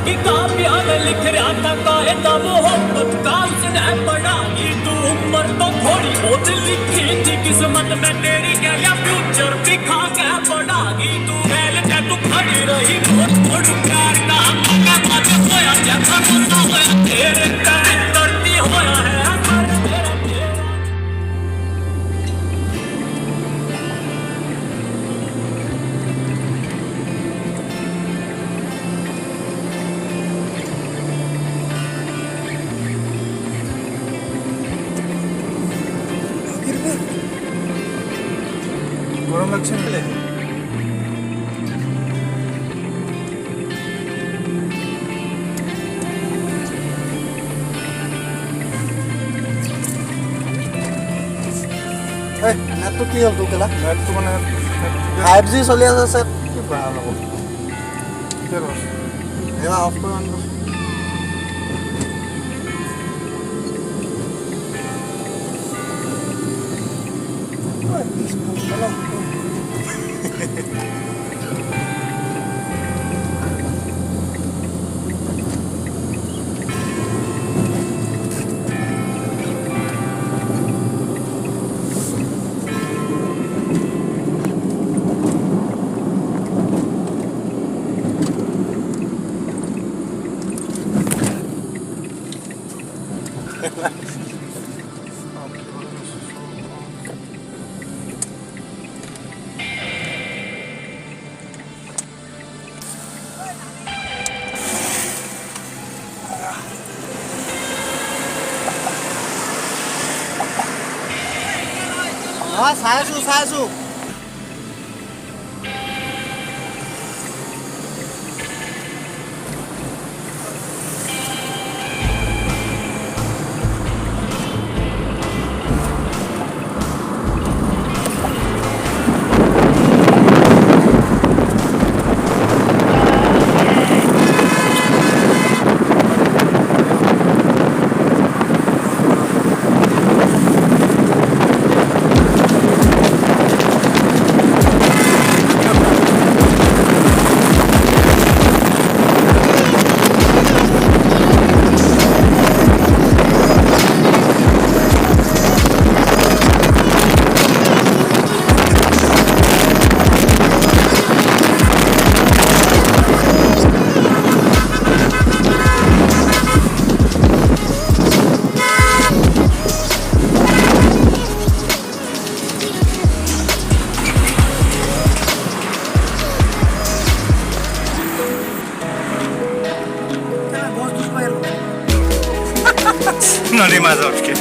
कि काव्या में लिख रहा था कायदा मोहब्बत का उसने पढ़ाई तू उम्र तो थोड़ी बहुत लिखी थी किस्मत में तेरी क्या या फ्यूचर दिखा के पढ़ाई तू पहले तू खड़ी रही बहुत बड़ू प्यार का मैं बात होया जैसा होता होया तेरे कभी करती होया है গরম লাগছে না এই নেটটো কি হ'ল তোকেলা নেটটো মানে 5G চলি আছে স্যার কি ভাল হ'ব কি ৰস এবা অফ কৰি আনিব চাই আছো নদী মাজতকে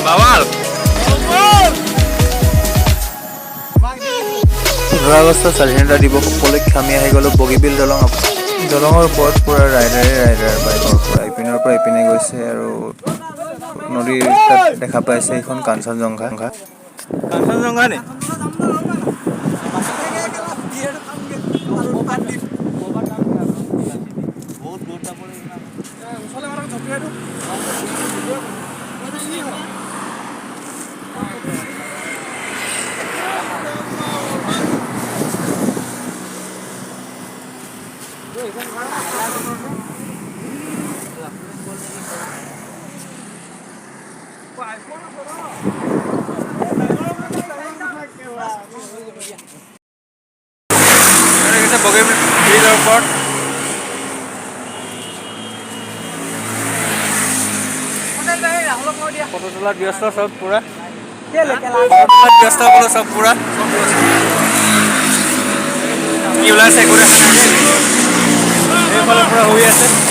বাবাল 15 আগষ্ট স্বাধীনতা দিৱস উপলক্ষে আমি আহি গ'লো বগীবিল দলং দলঙৰ ওপৰত পুৰা ৰাইডাৰ বাইকৰ পৰা ইপিনৰ পৰা ইপিনে গৈছে আৰু নদীৰ তাত দেখা পাইছে এখন কাঞ্চনজংঘা নে বগীবিলৰ ওপৰত ফটো তোলাত ব্যস্ত চব পুৰা ব্যস্ত সকলো চব পুৰা কি ওলাইছে একো দেখা নাই এইফালে পুৰা হৈ আছে